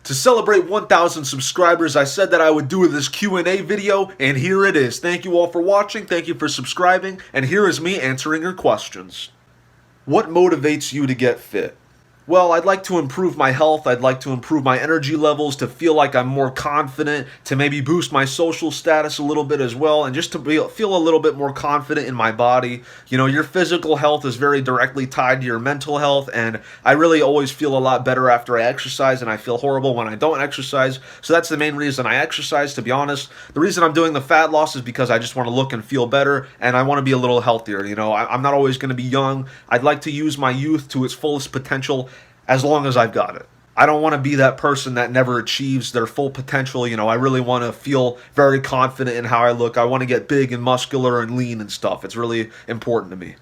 To celebrate 1,000 subscribers, I said that I would do this Q&A video, and here it is. Thank you all for watching, thank you for subscribing, and here is me answering your questions. What motivates you to get fit? Well, I'd like to improve my health, I'd like to improve my energy levels, to feel like I'm more confident, to maybe boost my social status a little bit as well, and just to feel a little bit more confident in my body. You know, your physical health is very directly tied to your mental health, and I really always feel a lot better after I exercise, and I feel horrible when I don't exercise, so that's the main reason I exercise, to be honest. The reason I'm doing the fat loss is because I just want to look and feel better, and I want to be a little healthier. You know, I'm not always going to be young. I'd like to use my youth to its fullest potential, as long as I've got it. I don't want to be that person that never achieves their full potential. You know, I really want to feel very confident in how I look. I want to get big and muscular and lean and stuff. It's really important to me.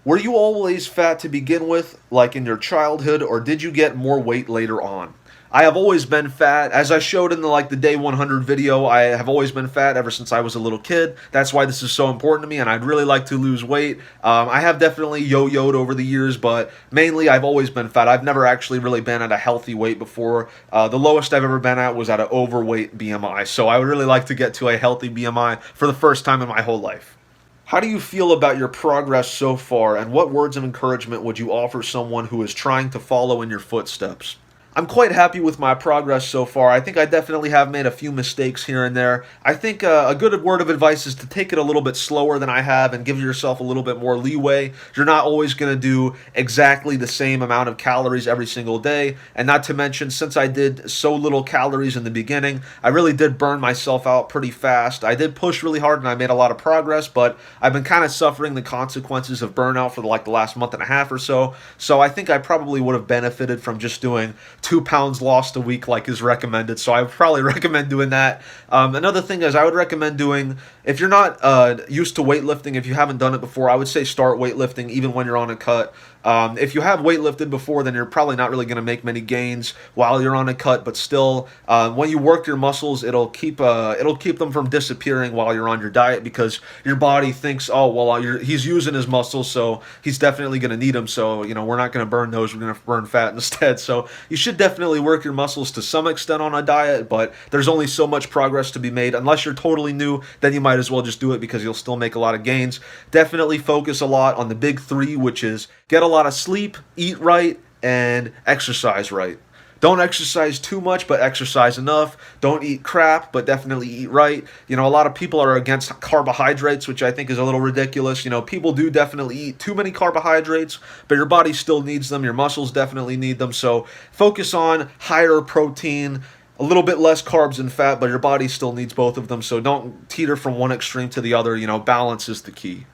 Were you always fat to begin with, like in your childhood, or did you get more weight later on? I have always been fat. As I showed in the day 100 video, I have always been fat ever since I was a little kid. That's why this is so important to me, and I'd really like to lose weight. I have definitely yo-yoed over the years, but mainly I've always been fat. I've never actually really been at a healthy weight before. The lowest I've ever been at was at an overweight BMI, so I would really like to get to a healthy BMI for the first time in my whole life. How do you feel about your progress so far, and what words of encouragement would you offer someone who is trying to follow in your footsteps? I'm quite happy with my progress so far. I think I definitely have made a few mistakes here and there. I think a good word of advice is to take it a little bit slower than I have and give yourself a little bit more leeway. You're not always going to do exactly the same amount of calories every single day. And not to mention, since I did so little calories in the beginning, I really did burn myself out pretty fast. I did push really hard and I made a lot of progress, but I've been kind of suffering the consequences of burnout for the last month and a half or so. So I think I probably would have benefited from just doing 2 pounds lost a week like is recommended, so I would probably recommend doing that. Another thing is I would recommend doing, if you're not used to weightlifting, if you haven't done it before, I would say start weightlifting even when you're on a cut. If you have weightlifted before, then you're probably not really going to make many gains while you're on a cut, but still, when you work your muscles, it'll keep them from disappearing while you're on your diet, because your body thinks, oh, well, he's using his muscles, so he's definitely going to need them, so, you know, we're not going to burn those, we're going to burn fat instead. So you should definitely work your muscles to some extent on a diet, but there's only so much progress to be made. Unless you're totally new, then you might as well just do it, because you'll still make a lot of gains. Definitely focus a lot on the big three, which is get a lot of sleep, eat right, and exercise right. Don't exercise too much, but exercise enough. Don't eat crap, but definitely eat right. You know, a lot of people are against carbohydrates, which I think is a little ridiculous. You know, people do definitely eat too many carbohydrates, but your body still needs them. Your muscles definitely need them. So focus on higher protein, a little bit less carbs and fat, but your body still needs both of them. So don't teeter from one extreme to the other. You know, balance is the key.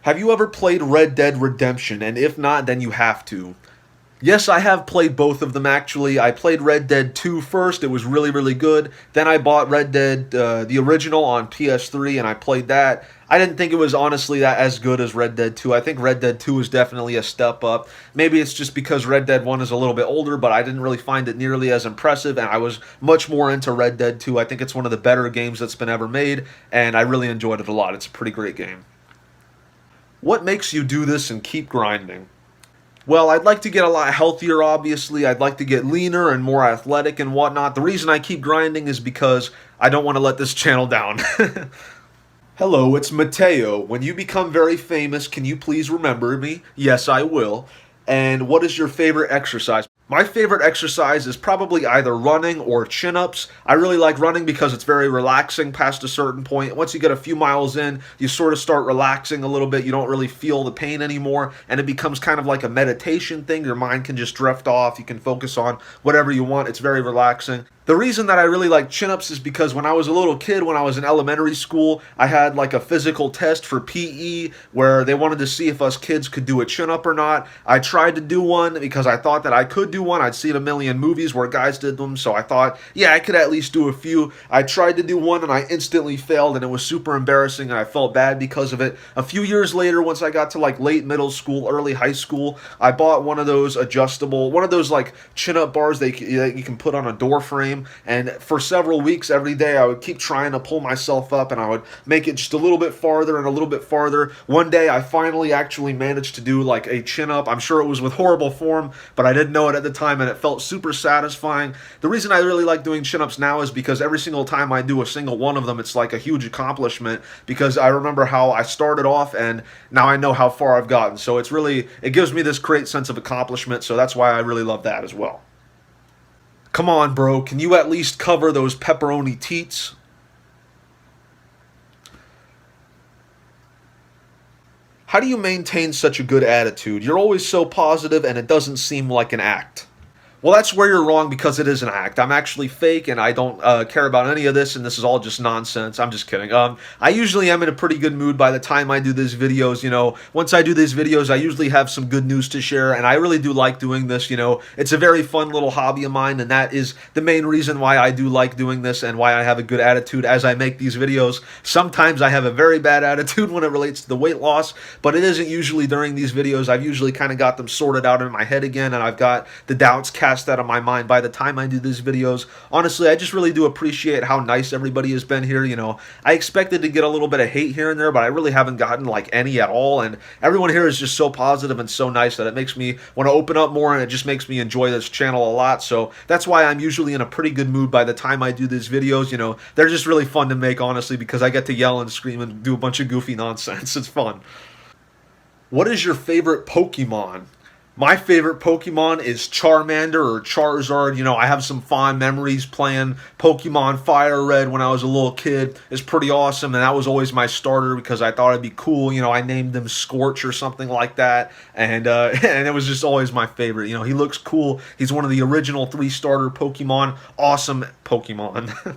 Have you ever played Red Dead Redemption? And if not, then you have to. Yes, I have played both of them, actually. I played Red Dead 2 first. It was really, really good. Then I bought Red Dead, the original, on PS3, and I played that. I didn't think it was honestly that as good as Red Dead 2. I think Red Dead 2 is definitely a step up. Maybe it's just because Red Dead 1 is a little bit older, but I didn't really find it nearly as impressive, and I was much more into Red Dead 2. I think it's one of the better games that's been ever made, and I really enjoyed it a lot. It's a pretty great game. What makes you do this and keep grinding? Well, I'd like to get a lot healthier, obviously. I'd like to get leaner and more athletic and whatnot. The reason I keep grinding is because I don't want to let this channel down. Hello, it's Mateo. When you become very famous, can you please remember me? Yes, I will. And what is your favorite exercise? My favorite exercise is probably either running or chin-ups. I really like running because it's very relaxing past a certain point. Once you get a few miles in, you sort of start relaxing a little bit. You don't really feel the pain anymore, and it becomes kind of like a meditation thing. Your mind can just drift off. You can focus on whatever you want. It's very relaxing. The reason that I really like chin-ups is because when I was a little kid, when I was in elementary school, I had like a physical test for PE where they wanted to see if us kids could do a chin-up or not. I tried to do one because I thought that I could do one. I'd seen a million movies where guys did them, so I thought, yeah, I could at least do a few. I tried to do one and I instantly failed, and it was super embarrassing, and I felt bad because of it. A few years later, once I got to like late middle school, early high school, I bought one of those adjustable, one of those like chin-up bars that you can put on a door frame. stream, and for several weeks every day I would keep trying to pull myself up, and I would make it just a little bit farther and a little bit farther. One day I finally actually managed to do like a chin up. I'm sure it was with horrible form, but I didn't know it at the time, and it felt super satisfying. The reason I really like doing chin ups now is because every single time I do a single one of them, it's like a huge accomplishment, because I remember how I started off and now I know how far I've gotten. So it gives me this great sense of accomplishment, so that's why I really love that as well. Come on, bro, can you at least cover those pepperoni teats? How do you maintain such a good attitude? You're always so positive and it doesn't seem like an act. Well, that's where you're wrong, because it is an act. I'm actually fake, and I don't care about any of this, and this is all just nonsense. I'm just kidding. I usually am in a pretty good mood by the time I do these videos. Once I do these videos, I usually have some good news to share, and I really do like doing this. It's a very fun little hobby of mine, and that is the main reason why I do like doing this and why I have a good attitude as I make these videos. Sometimes I have a very bad attitude when it relates to the weight loss, but it isn't usually during these videos. I've usually kind of got them sorted out in my head again, and I've got the doubts cast out of my mind by the time I do these videos. Honestly, I just really do appreciate how nice everybody has been here. I expected to get a little bit of hate here and there, but I really haven't gotten like any at all, and everyone here is just so positive and so nice that it makes me want to open up more, and it just makes me enjoy this channel a lot. So that's why I'm usually in a pretty good mood by the time I do these videos. They're just really fun to make, honestly, because I get to yell and scream and do a bunch of goofy nonsense. It's fun. What is your favorite Pokemon? My favorite Pokemon is Charmander or Charizard. I have some fond memories playing Pokemon Fire Red when I was a little kid. It's pretty awesome, and that was always my starter because I thought it'd be cool. I named him Scorch or something like that, and and it was just always my favorite. He looks cool. He's one of the original 3-starter Pokemon. Awesome Pokemon.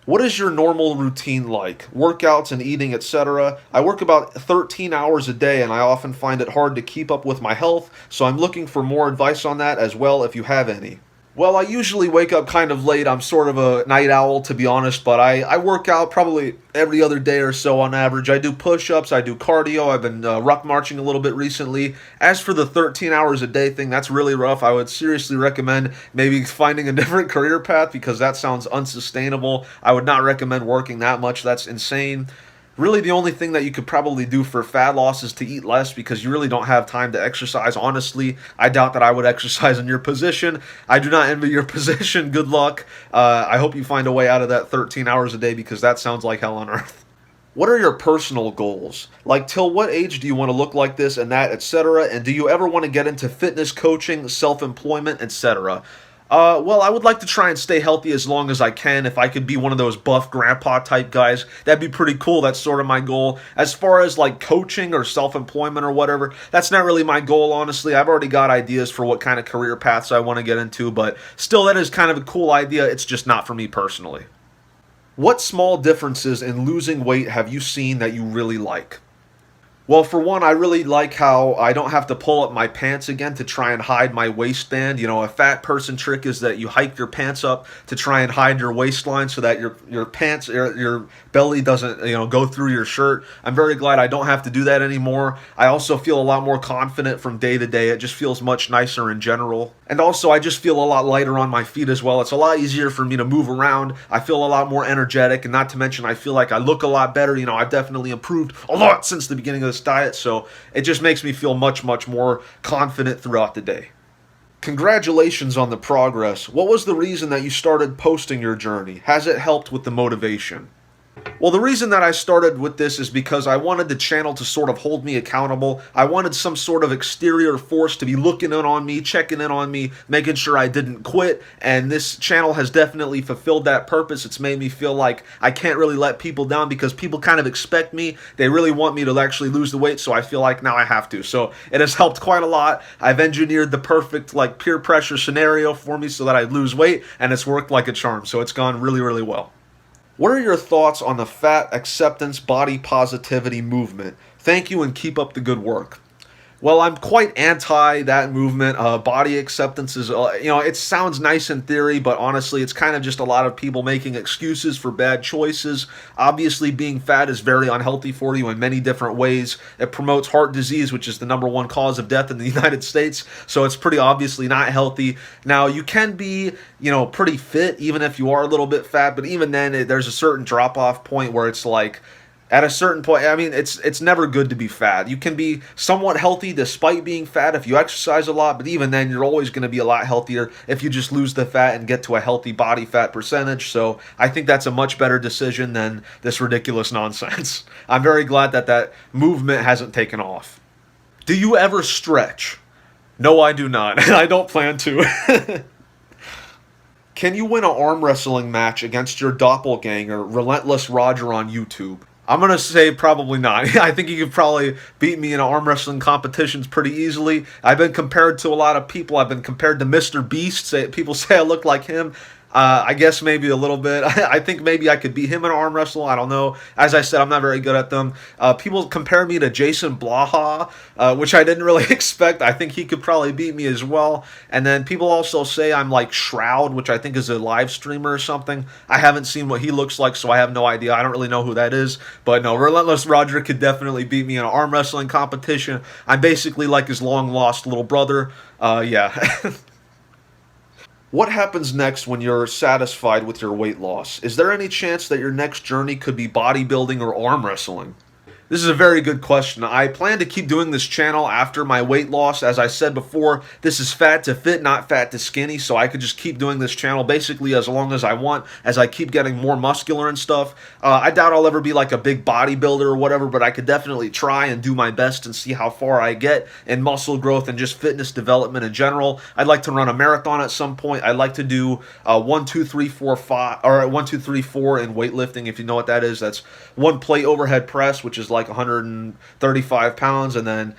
What is your normal routine like? Workouts and eating, etc. I work about 13 hours a day, and I often find it hard to keep up with my health, so I'm looking for more advice on that as well, if you have any. Well, I usually wake up kind of late. I'm sort of a night owl, to be honest, but I work out probably every other day or so on average. I do push-ups, I do cardio, I've been ruck marching a little bit recently. As for the 13 hours a day thing, that's really rough. I would seriously recommend maybe finding a different career path, because that sounds unsustainable. I would not recommend working that much. That's insane. Really, the only thing that you could probably do for fat loss is to eat less, because you really don't have time to exercise. Honestly, I doubt that I would exercise in your position. I do not envy your position. Good luck. I hope you find a way out of that 13 hours a day, because that sounds like hell on earth. What are your personal goals? Like, till what age do you want to look like this and that, etc.? And do you ever want to get into fitness coaching, self-employment, etc.? Well, I would like to try and stay healthy as long as I can. If I could be one of those buff grandpa type guys, that'd be pretty cool. That's sort of my goal. As far as like coaching or self-employment or whatever, that's not really my goal, honestly. I've already got ideas for what kind of career paths I want to get into, but still, that is kind of a cool idea. It's just not for me personally. What small differences in losing weight have you seen that you really like? Well, for one, I really like how I don't have to pull up my pants again to try and hide my waistband. A fat person trick is that you hike your pants up to try and hide your waistline so that your pants, your belly doesn't, go through your shirt. I'm very glad I don't have to do that anymore. I also feel a lot more confident from day to day. It just feels much nicer in general. And also, I just feel a lot lighter on my feet as well. It's a lot easier for me to move around. I feel a lot more energetic, and not to mention, I feel like I look a lot better. I've definitely improved a lot since the beginning of this diet, so it just makes me feel much, much more confident throughout the day. Congratulations on the progress. What was the reason that you started posting your journey? Has it helped with the motivation? Well, the reason that I started with this is because I wanted the channel to sort of hold me accountable. I wanted some sort of exterior force to be looking in on me, checking in on me, making sure I didn't quit, and this channel has definitely fulfilled that purpose. It's made me feel like I can't really let people down, because people kind of expect me. They really want me to actually lose the weight, so I feel like now I have to. So it has helped quite a lot. I've engineered the perfect peer pressure scenario for me so that I lose weight, and it's worked like a charm. So it's gone really, really well. What are your thoughts on the fat acceptance body positivity movement? Thank you and keep up the good work. Well, I'm quite anti that movement. Body acceptance is, it sounds nice in theory, but honestly, it's kind of just a lot of people making excuses for bad choices. Obviously, being fat is very unhealthy for you in many different ways. It promotes heart disease, which is the number one cause of death in the United States, so it's pretty obviously not healthy. Now, you can be, pretty fit even if you are a little bit fat, but even then, there's a certain drop off point where it's like, at a certain point, I mean, it's never good to be fat. You can be somewhat healthy despite being fat if you exercise a lot, but even then, you're always going to be a lot healthier if you just lose the fat and get to a healthy body fat percentage. So I think that's a much better decision than this ridiculous nonsense. I'm very glad that that movement hasn't taken off. Do you ever stretch? No, I do not. I don't plan to. Can you win an arm wrestling match against your doppelganger, Relentless Roger, on YouTube? I'm going to say probably not. I think you could probably beat me in arm wrestling competitions pretty easily. I've been compared to a lot of people. I've been compared to Mr. Beast. People say I look like him. I guess maybe a little bit. I think maybe I could beat him in arm wrestle. I don't know. As I said, I'm not very good at them. People compare me to Jason Blaha, which I didn't really expect. I think he could probably beat me as well. And then people also say I'm like Shroud, which I think is a live streamer or something. I haven't seen what he looks like, so I have no idea. I don't really know who that is. But no, Relentless Roger could definitely beat me in an arm wrestling competition. I'm basically like his long-lost little brother. Yeah. What happens next when you're satisfied with your weight loss? Is there any chance that your next journey could be bodybuilding or arm wrestling? This is a very good question. I plan to keep doing this channel after my weight loss. As I said before, this is fat to fit, not fat to skinny, so I could just keep doing this channel basically as long as I want, as I keep getting more muscular and stuff. I doubt I'll ever be like a big bodybuilder or whatever, but I could definitely try and do my best and see how far I get in muscle growth and just fitness development in general. I'd like to run a marathon at some point. I'd like to do 1, 2, 3, 4, 5, or 1, 2, 3, 4 in weightlifting, if you know what that is. That's one plate overhead press, which is like 135 pounds, and then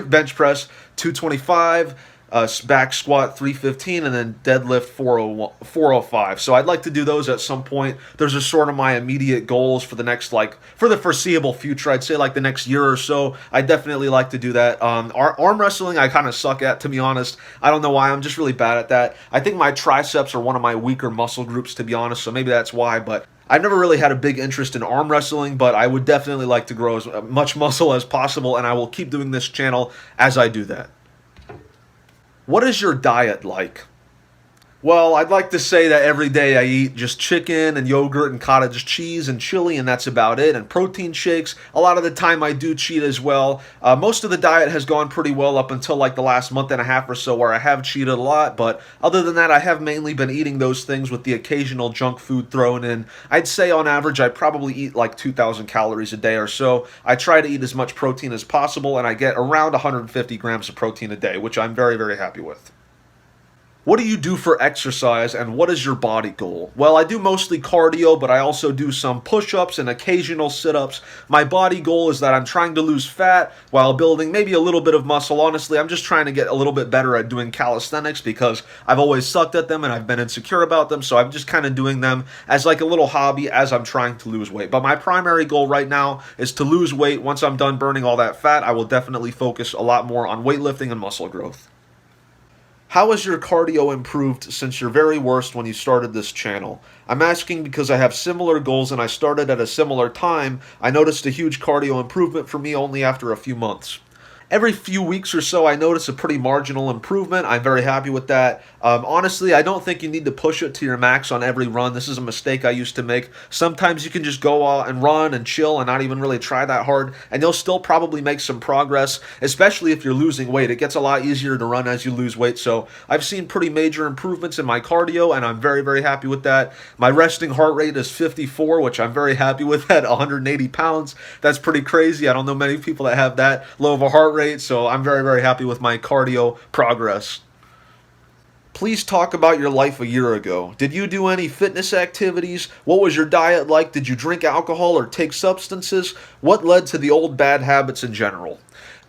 bench press 225, back squat 315, and then deadlift 405. So I'd like to do those at some point. Those are sort of my immediate goals for the next, for the foreseeable future. I'd say like the next year or so. I definitely like to do that. Arm wrestling I kind of suck at, to be honest. I don't know why. I'm just really bad at that. I think my triceps are one of my weaker muscle groups, to be honest, so maybe that's why, but I've never really had a big interest in arm wrestling, but I would definitely like to grow as much muscle as possible, and I will keep doing this channel as I do that. What is your diet like? Well, I'd like to say that every day I eat just chicken and yogurt and cottage cheese and chili, and that's about it, and protein shakes. A lot of the time I do cheat as well. Most of the diet has gone pretty well up until like the last month and a half or so, where I have cheated a lot, but other than that, I have mainly been eating those things with the occasional junk food thrown in. I'd say on average I probably eat like 2,000 calories a day or so. I try to eat as much protein as possible, and I get around 150 grams of protein a day, which I'm very, very happy with. What do you do for exercise, and what is your body goal? Well, I do mostly cardio, but I also do some push-ups and occasional sit-ups. My body goal is that I'm trying to lose fat while building maybe a little bit of muscle. Honestly, I'm just trying to get a little bit better at doing calisthenics because I've always sucked at them and I've been insecure about them, so I'm just kind of doing them as like a little hobby as I'm trying to lose weight. But my primary goal right now is to lose weight. Once I'm done burning all that fat, I will definitely focus a lot more on weightlifting and muscle growth. How has your cardio improved since your very worst when you started this channel? I'm asking because I have similar goals and I started at a similar time. I noticed a huge cardio improvement for me only after a few months. Every few weeks or so, I notice a pretty marginal improvement. I'm very happy with that. Honestly, I don't think you need to push it to your max on every run. This is a mistake I used to make. Sometimes you can just go out and run and chill and not even really try that hard, and you'll still probably make some progress, especially if you're losing weight. It gets a lot easier to run as you lose weight, so I've seen pretty major improvements in my cardio, and I'm very, very happy with that. My resting heart rate is 54, which I'm very happy with at 180 pounds. That's pretty crazy. I don't know many people that have that low of a heart rate, so I'm very, very happy with my cardio progress. Please talk about your life a year ago. Did you do any fitness activities? What was your diet like? Did you drink alcohol or take substances? What led to the old bad habits in general?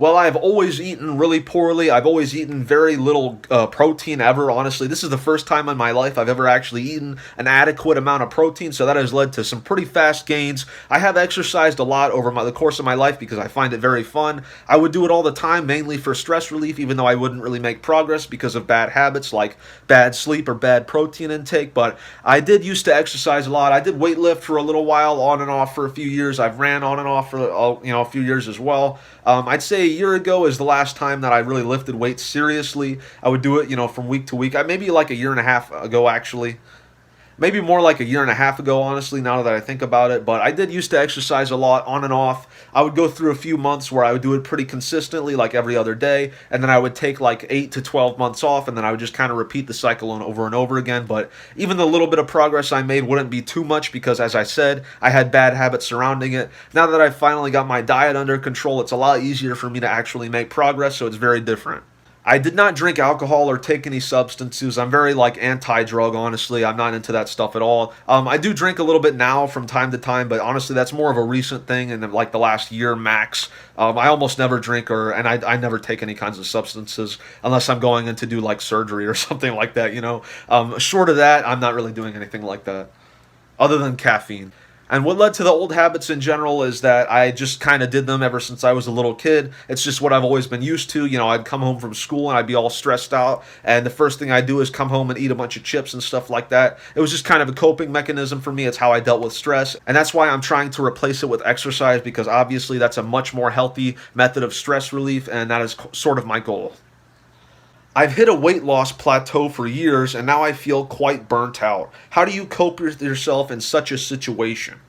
Well, I've always eaten really poorly. I've always eaten very little protein ever, honestly. This is the first time in my life I've ever actually eaten an adequate amount of protein, so that has led to some pretty fast gains. I have exercised a lot over the course of my life because I find it very fun. I would do it all the time, mainly for stress relief, even though I wouldn't really make progress because of bad habits like bad sleep or bad protein intake. But I did used to exercise a lot. I did weight lift for a little while, on and off for a few years. I've ran on and off for a few years as well. I'd say a year ago is the last time that I really lifted weights seriously. I would do it, from week to week. Maybe like a year and a half ago, actually. Maybe more like a year and a half ago, honestly, now that I think about it. But I did used to exercise a lot, on and off. I would go through a few months where I would do it pretty consistently, like every other day. And then I would take like 8 to 12 months off, and then I would just kind of repeat the cycle over and over again. But even the little bit of progress I made wouldn't be too much because, as I said, I had bad habits surrounding it. Now that I've finally got my diet under control, it's a lot easier for me to actually make progress, so it's very different. I did not drink alcohol or take any substances. I'm very anti-drug, honestly. I'm not into that stuff at all. I do drink a little bit now from time to time, but honestly, that's more of a recent thing in the last year max. I almost never drink and I never take any kinds of substances unless I'm going in to do surgery or something like that. Short of that, I'm not really doing anything like that other than caffeine. And what led to the old habits in general is that I just kind of did them ever since I was a little kid. It's just what I've always been used to. I'd come home from school and I'd be all stressed out. And the first thing I'd do is come home and eat a bunch of chips and stuff like that. It was just kind of a coping mechanism for me. It's how I dealt with stress. And that's why I'm trying to replace it with exercise, because obviously that's a much more healthy method of stress relief. And that is sort of my goal. I've hit a weight loss plateau for years, and now I feel quite burnt out. How do you cope with yourself in such a situation?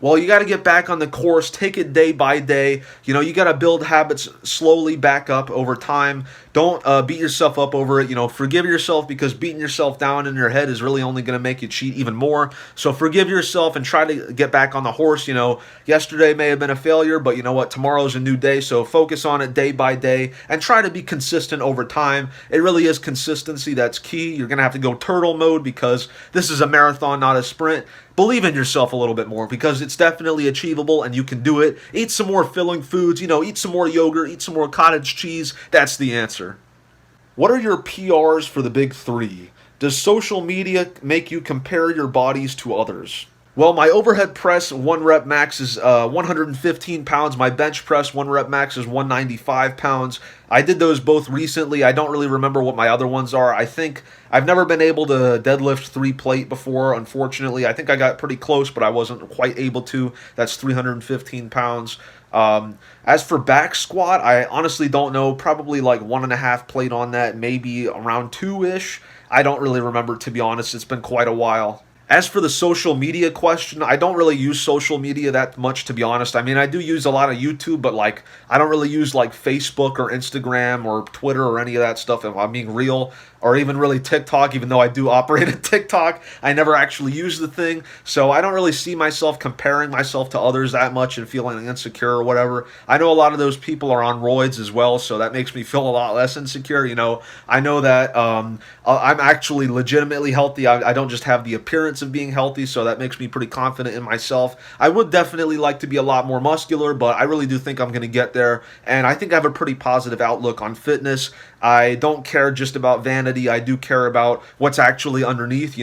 Well, you got to get back on the course, take it day by day. You got to build habits slowly back up over time. Don't beat yourself up over it. Forgive yourself, because beating yourself down in your head is really only going to make you cheat even more. So forgive yourself and try to get back on the horse. Yesterday may have been a failure, but you know what? Tomorrow's a new day. So focus on it day by day and try to be consistent over time. It really is consistency that's key. You're going to have to go turtle mode because this is a marathon, not a sprint. Believe in yourself a little bit more, because it's definitely achievable and you can do it. Eat some more filling foods, eat some more yogurt, eat some more cottage cheese. That's the answer. What are your PRs for the big three? Does social media make you compare your bodies to others? Well, my overhead press 1 rep max is 115 pounds. My bench press 1 rep max is 195 pounds. I did those both recently. I don't really remember what my other ones are. I think I've never been able to deadlift 3 plate before, unfortunately. I think I got pretty close, but I wasn't quite able to. That's 315 pounds. As for back squat, I honestly don't know. Probably 1.5 plate on that, maybe around 2-ish. I don't really remember, to be honest. It's been quite a while. As for the social media question, I don't really use social media that much, to be honest. I mean, I do use a lot of YouTube, but I don't really use Facebook or Instagram or Twitter or any of that stuff, if I'm being real. Or even really TikTok, even though I do operate at TikTok. I never actually use the thing, so I don't really see myself comparing myself to others that much and feeling insecure or whatever. I know a lot of those people are on roids as well, so that makes me feel a lot less insecure. I know that I'm actually legitimately healthy. I don't just have the appearance of being healthy, so that makes me pretty confident in myself. I would definitely like to be a lot more muscular, but I really do think I'm going to get there, and I think I have a pretty positive outlook on fitness. I don't care just about vanity. I do care about what's actually underneath,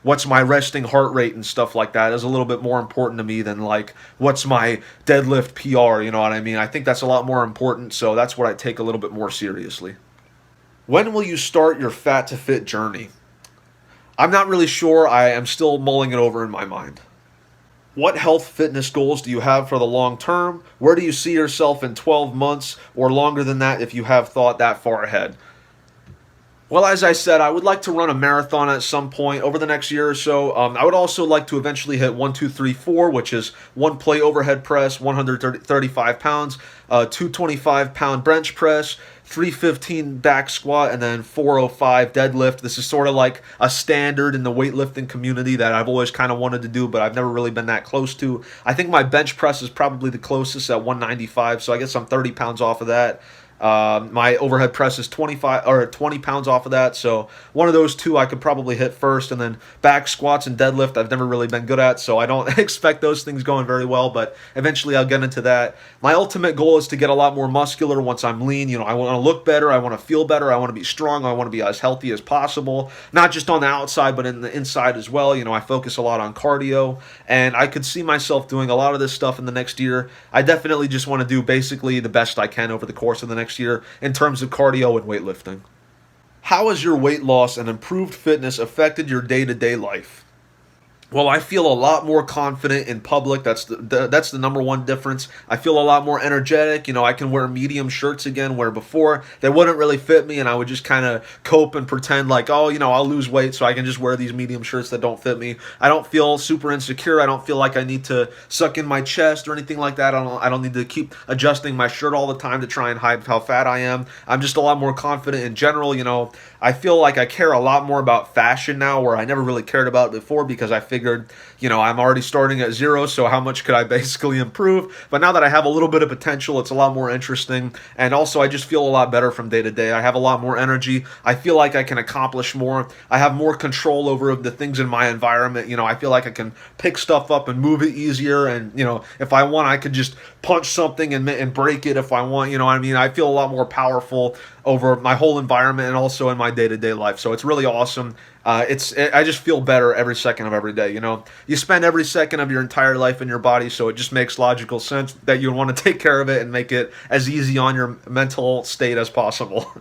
what's my resting heart rate and stuff like that is a little bit more important to me than what's my deadlift PR, you know what I mean? I think that's a lot more important, so that's what I take a little bit more seriously. When will you start your fat to fit journey? I'm not really sure. I am still mulling it over in my mind. What health fitness goals do you have for the long term? Where do you see yourself in 12 months or longer than that if you have thought that far ahead? Well, as I said, I would like to run a marathon at some point over the next year or so. I would also like to eventually hit 1, 2, 3, 4, which is 1 plate overhead press, 135 pounds, 225-pound bench press, 315 back squat, and then 405 deadlift. This is sort of like a standard in the weightlifting community that I've always kind of wanted to do, but I've never really been that close to. I think my bench press is probably the closest at 195, so I guess I'm 30 pounds off of that. My overhead press is 25 or 20 pounds off of that, so one of those two I could probably hit first. And then back squats and deadlift I've never really been good at, so I don't expect those things going very well, but eventually I'll get into that. My ultimate goal is to get a lot more muscular once I'm lean. I want to look better, I want to feel better, I want to be strong, I want to be as healthy as possible, not just on the outside but in the inside as well. I focus a lot on cardio, and I could see myself doing a lot of this stuff in the next year. I definitely just want to do basically the best I can over the course of the next year in terms of cardio and weightlifting. How has your weight loss and improved fitness affected your day-to-day life? Well, I feel a lot more confident in public. That's the number one difference. I feel a lot more energetic. I can wear medium shirts again, where before they wouldn't really fit me, and I would just kind of cope and pretend like, oh, I'll lose weight, so I can just wear these medium shirts that don't fit me. I don't feel super insecure. I don't feel like I need to suck in my chest or anything like that. I don't need to keep adjusting my shirt all the time to try and hide how fat I am. I'm just a lot more confident in general. I feel like I care a lot more about fashion now, where I never really cared about it before, because I figured, I'm already starting at zero, so how much could I basically improve? But now that I have a little bit of potential, it's a lot more interesting, and also I just feel a lot better from day to day. I have a lot more energy. I feel like I can accomplish more. I have more control over the things in my environment. I feel like I can pick stuff up and move it easier, and, if I want, I could just punch something and break it if I want. I feel a lot more powerful over my whole environment and also in my day-to-day life. So it's really awesome. I just feel better every second of every day. You spend every second of your entire life in your body, so it just makes logical sense that you want to take care of it and make it as easy on your mental state as possible.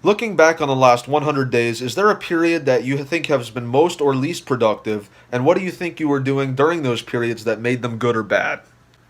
Looking back on the last 100 days, is there a period that you think has been most or least productive, and what do you think you were doing during those periods that made them good or bad?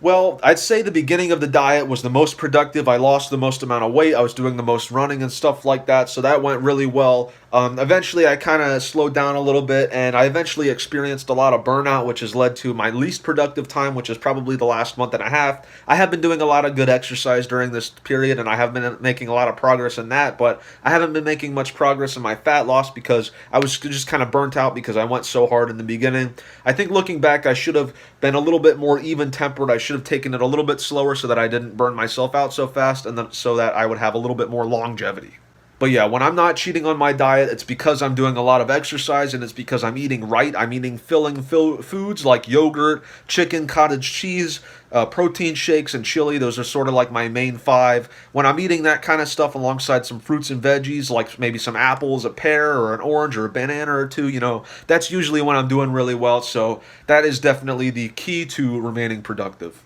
Well, I'd say the beginning of the diet was the most productive. I lost the most amount of weight. I was doing the most running and stuff like that, so that went really well. Eventually, I kind of slowed down a little bit, and I eventually experienced a lot of burnout, which has led to my least productive time, which is probably the last month and a half. I have been doing a lot of good exercise during this period, and I have been making a lot of progress in that, but I haven't been making much progress in my fat loss because I was just kind of burnt out because I went so hard in the beginning. I think looking back, I should have been a little bit more even-tempered. I should have taken it a little bit slower so that I didn't burn myself out so fast, and so that I would have a little bit more longevity. But yeah, when I'm not cheating on my diet, it's because I'm doing a lot of exercise, and it's because I'm eating right. I'm eating filling foods like yogurt, chicken, cottage cheese, protein shakes, and chili. Those are sort of like my main five. When I'm eating that kind of stuff alongside some fruits and veggies, like maybe some apples, a pear, or an orange, or a banana or two, that's usually when I'm doing really well. So that is definitely the key to remaining productive.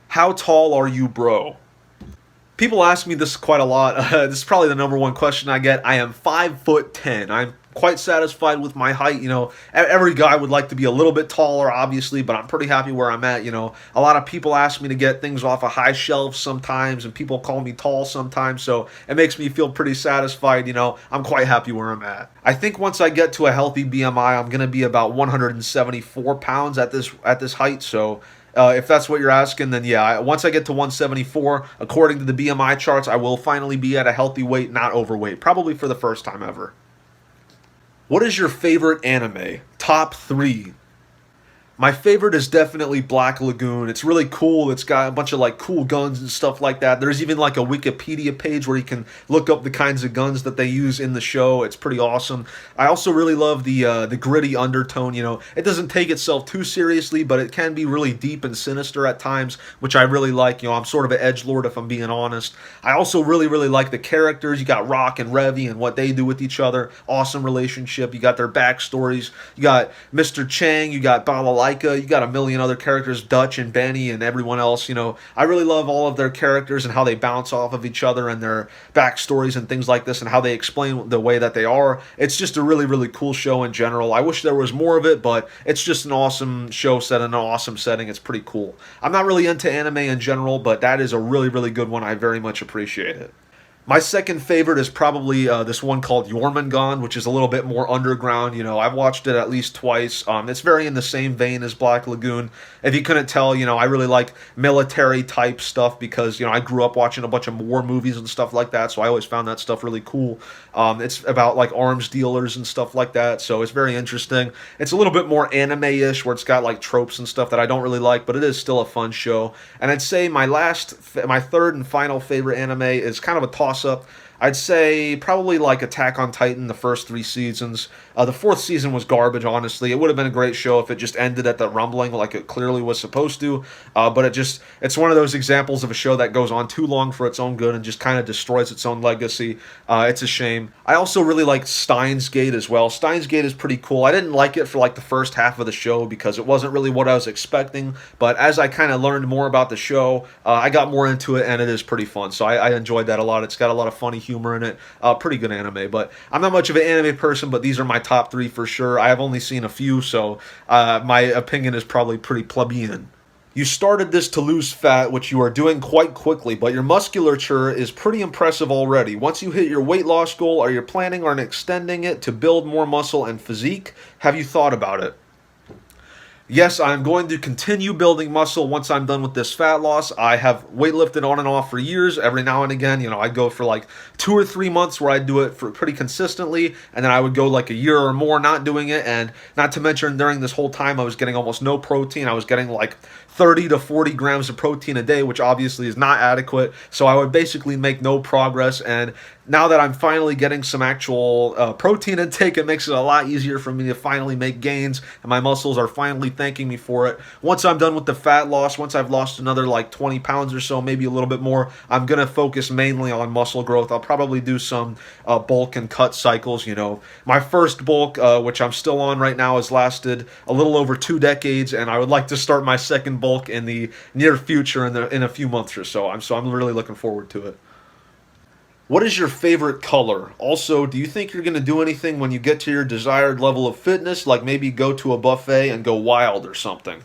How tall are you, bro? People ask me this quite a lot. This is probably the number one question I get. I am 5'10". I'm quite satisfied with my height. Every guy would like to be a little bit taller, obviously, but I'm pretty happy where I'm at. A lot of people ask me to get things off a high shelf sometimes, and people call me tall sometimes, so it makes me feel pretty satisfied. I'm quite happy where I'm at. I think once I get to a healthy BMI, I'm going to be about 174 pounds at this height, so if that's what you're asking, then yeah, once I get to 174, according to the BMI charts, I will finally be at a healthy weight, not overweight, probably for the first time ever. What is your favorite anime? Top 3. My favorite is definitely Black Lagoon. It's really cool. It's got a bunch of cool guns and stuff like that. There's even a Wikipedia page where you can look up the kinds of guns that they use in the show. It's pretty awesome. I also really love the gritty undertone. It doesn't take itself too seriously, but it can be really deep and sinister at times, which I really like. I'm sort of an edgelord if I'm being honest. I also really, really like the characters. You got Rock and Revy and what they do with each other. Awesome relationship. You got their backstories. You got Mr. Chang. You got Balalaika. You got a million other characters, Dutch and Benny and everyone else. I really love all of their characters and how they bounce off of each other and their backstories and things like this and how they explain the way that they are. It's just a really, really cool show in general. I wish there was more of it, but it's just an awesome show set in an awesome setting. It's pretty cool. I'm not really into anime in general, but that is a really, really good one. I very much appreciate it. My second favorite is probably this one called Jormungand, which is a little bit more underground. I've watched it at least twice. It's very in the same vein as Black Lagoon. If you couldn't tell, I really like military type stuff because, I grew up watching a bunch of war movies and stuff like that, so I always found that stuff really cool. It's about arms dealers and stuff like that, so it's very interesting. It's a little bit more anime-ish where it's got tropes and stuff that I don't really like, but it is still a fun show. And I'd say my third and final favorite anime is kind of a toss toss-up. I'd say probably like Attack on Titan, the first 3 seasons. The fourth season was garbage, honestly. It would have been a great show if it just ended at the rumbling like it clearly was supposed to. But it's one of those examples of a show that goes on too long for its own good and just kind of destroys its own legacy. It's a shame. I also really like Steins Gate as well. Steins Gate is pretty cool. I didn't like it for like the first half of the show because it wasn't really what I was expecting. But as I kind of learned more about the show, I got more into it, and it is pretty fun. So I enjoyed that a lot. It's got a lot of funny humor in it. Pretty good anime. But I'm not much of an anime person, but these are my top 3 for sure. I have only seen a few, so my opinion is probably pretty plebeian. You started this to lose fat, which you are doing quite quickly, but your musculature is pretty impressive already. Once you hit your weight loss goal, are you planning on extending it to build more muscle and physique? Have you thought about it? Yes, I'm going to continue building muscle once I'm done with this fat loss. I have weightlifted on and off for years. Every now and again, I'd go for like 2 or 3 months where I'd do it for pretty consistently, and then I would go like a year or more not doing it. And not to mention, during this whole time, I was getting almost no protein. I was getting like 30 to 40 grams of protein a day, which obviously is not adequate. So I would basically make no progress. And now that I'm finally getting some actual protein intake, it makes it a lot easier for me to finally make gains, and my muscles are finally thanking me for it. Once I'm done with the fat loss, once I've lost another like 20 pounds or so, maybe a little bit more, I'm going to focus mainly on muscle growth. I'll probably do some bulk and cut cycles. My first bulk, which I'm still on right now, has lasted a little over 2 decades, and I would like to start my second bulk in the near future in a few months or so. I'm really looking forward to it. What is your favorite color? Also, do you think you're going to do anything when you get to your desired level of fitness, like maybe go to a buffet and go wild or something?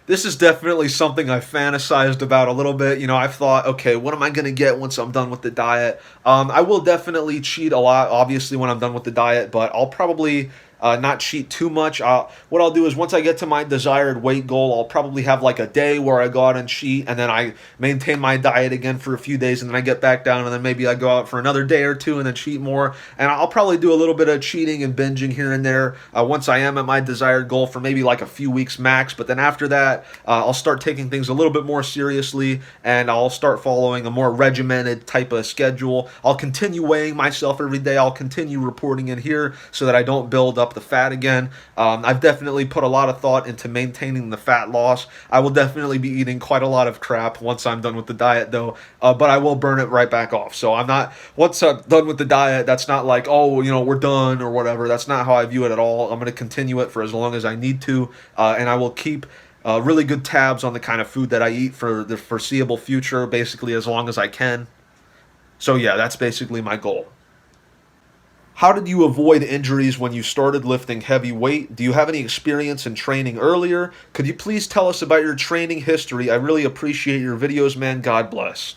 This is definitely something I fantasized about a little bit. I've thought, okay, what am I going to get once I'm done with the diet? I will definitely cheat a lot, obviously, when I'm done with the diet, but I'll probably not cheat too much. What I'll do is once I get to my desired weight goal, I'll probably have like a day where I go out and cheat, and then I maintain my diet again for a few days, and then I get back down, and then maybe I go out for another day or two and then cheat more. And I'll probably do a little bit of cheating and binging here and there once I am at my desired goal for maybe like a few weeks max. But then after that, I'll start taking things a little bit more seriously, and I'll start following a more regimented type of schedule. I'll continue weighing myself every day. I'll continue reporting in here so that I don't build up the fat again. I've definitely put a lot of thought into maintaining the fat loss. I will definitely be eating quite a lot of crap once I'm done with the diet, though, but I will burn it right back off. So once I'm done with the diet, that's not like, oh, we're done or whatever. That's not how I view it at all. I'm going to continue it for as long as I need to, and I will keep really good tabs on the kind of food that I eat for the foreseeable future, basically as long as I can. So yeah, that's basically my goal. How did you avoid injuries when you started lifting heavy weight? Do you have any experience in training earlier? Could you please tell us about your training history? I really appreciate your videos, man. God bless.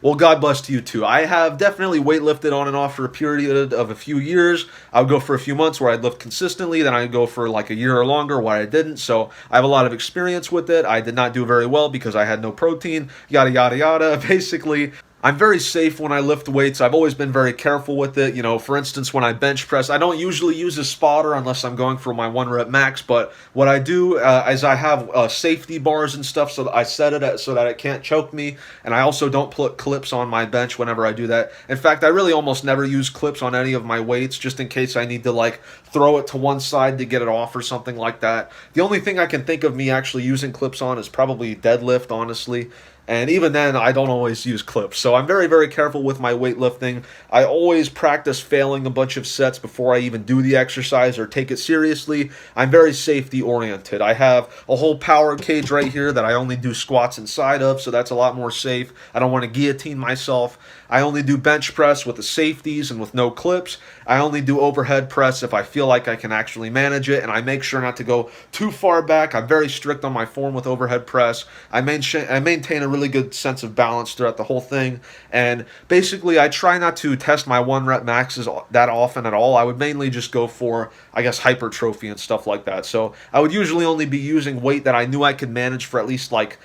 Well, God bless to you too. I have definitely weightlifted on and off for a period of a few years. I would go for a few months where I'd lift consistently, then I'd go for like a year or longer where I didn't. So I have a lot of experience with it. I did not do very well because I had no protein, yada, yada, yada. Basically, I'm very safe when I lift weights. I've always been very careful with it. For instance, when I bench press, I don't usually use a spotter unless I'm going for my 1 rep max. But what I do is I have safety bars and stuff, so that I set it so that it can't choke me. And I also don't put clips on my bench whenever I do that. In fact, I really almost never use clips on any of my weights, just in case I need to like throw it to one side to get it off or something like that. The only thing I can think of me actually using clips on is probably deadlift, honestly. And even then, I don't always use clips. So I'm very, very careful with my weightlifting. I always practice failing a bunch of sets before I even do the exercise or take it seriously. I'm very safety oriented. I have a whole power cage right here that I only do squats inside of, so that's a lot more safe. I don't want to guillotine myself. I only do bench press with the safeties and with no clips. I only do overhead press if I feel like I can actually manage it, and I make sure not to go too far back. I'm very strict on my form with overhead press. I maintain a really good sense of balance throughout the whole thing, and basically I try not to test my 1 rep maxes that often at all. I would mainly just go for, I guess, hypertrophy and stuff like that. So I would usually only be using weight that I knew I could manage for at least like,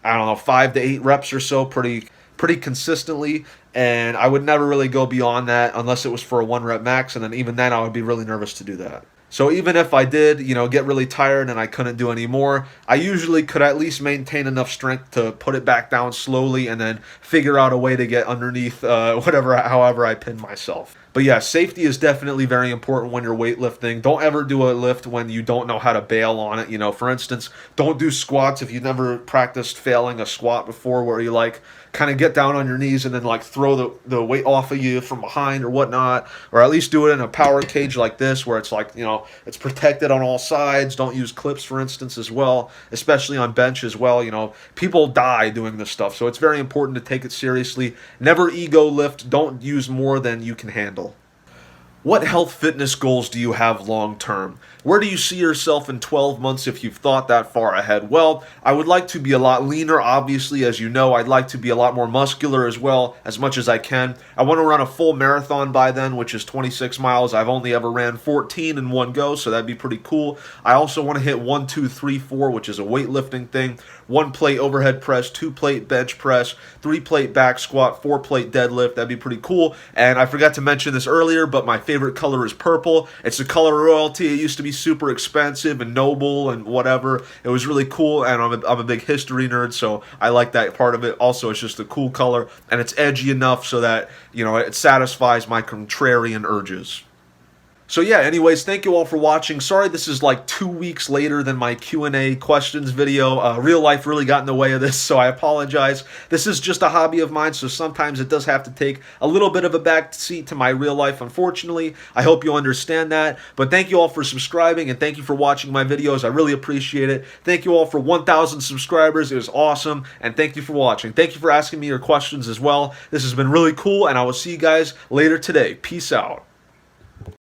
I don't know, 5 to 8 reps or so pretty consistently, and I would never really go beyond that unless it was for a 1 rep max, and then even then I would be really nervous to do that. So even if I did, get really tired and I couldn't do any more, I usually could at least maintain enough strength to put it back down slowly and then figure out a way to get underneath however I pin myself. But yeah, safety is definitely very important when you're weightlifting. Don't ever do a lift when you don't know how to bail on it. For instance, don't do squats if you've never practiced failing a squat before, where you kind of get down on your knees and then throw the weight off of you from behind or whatnot. Or at least do it in a power cage like this, where it's it's protected on all sides. Don't use clips, for instance, as well, especially on bench as well. People die doing this stuff, so it's very important to take it seriously. Never ego lift. Don't use more than you can handle. What health fitness goals do you have long term? Where do you see yourself in 12 months if you've thought that far ahead? Well, I would like to be a lot leaner, obviously, as you know. I'd like to be a lot more muscular as well, as much as I can. I want to run a full marathon by then, which is 26 miles. I've only ever ran 14 in one go, so that'd be pretty cool. I also want to hit 1, 2, 3, 4, which is a weightlifting thing. 1 plate overhead press, 2 plate bench press, 3 plate back squat, 4 plate deadlift. That'd be pretty cool. And I forgot to mention this earlier, but my favorite color is purple. It's the color of royalty. It used to be super expensive and noble and whatever. It was really cool, and I'm a big history nerd, so I like that part of it. Also, it's just a cool color, and it's edgy enough so that, it satisfies my contrarian urges. So yeah, anyways, thank you all for watching. Sorry this is 2 weeks later than my Q&A questions video. Real life really got in the way of this, so I apologize. This is just a hobby of mine, so sometimes it does have to take a little bit of a back seat to my real life, unfortunately. I hope you understand that. But thank you all for subscribing, and thank you for watching my videos. I really appreciate it. Thank you all for 1,000 subscribers. It was awesome, and thank you for watching. Thank you for asking me your questions as well. This has been really cool, and I will see you guys later today. Peace out.